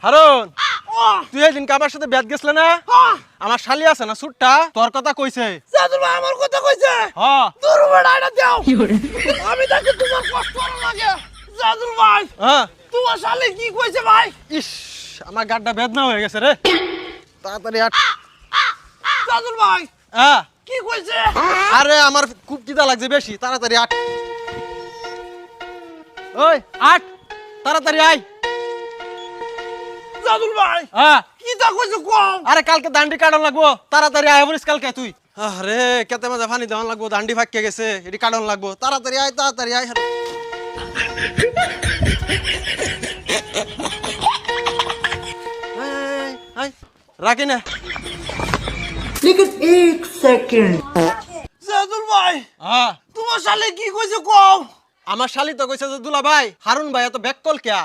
হারুন তুই এই দিনকে আমার সাথে ব্যাট গেছলে না আমার শালি আছে না সুটটা তোর কথা কইছে জাদুর ভাই আমার কথা কইছে হ্যাঁ দূর বেড়া এটা দাও আমি তাকে তোমার কষ্ট করা লাগে জাদুর ভাই হ্যাঁ তোমার শালি কি কইছে ভাই ইস আমার গাড্ডা বেদনা হয়ে গেছে রে তাড়াতাড়ি আট জাদুর ভাই হ্যাঁ কি কইছে আরে আমার খুব খিদা লাগছে বেশি তাড়াতাড়ি আট ওই আট তাড়াতাড়ি আয় জাদুর ভাই হ্যাঁ কি তা কইছে কম আরে কালকে দান্ডি কাটন লাগবো তাড়াতাড়ি আয় বলিস কালকে তুই আরে কেতে মাঝে পানি দেওয়ান লাগবো দান্ডি ফাঁকে গেছে এটি কাটন লাগবো তাড়াতাড়ি আয় আয় রাখি না लेकिन एक सेकंड জাদুর ভাই হ্যাঁ তোমার শালি কি কইছে কম আমার শালি তো কইছে যে দুলা ভাই হারুন ভাই এত ব্যাক কল কেয়া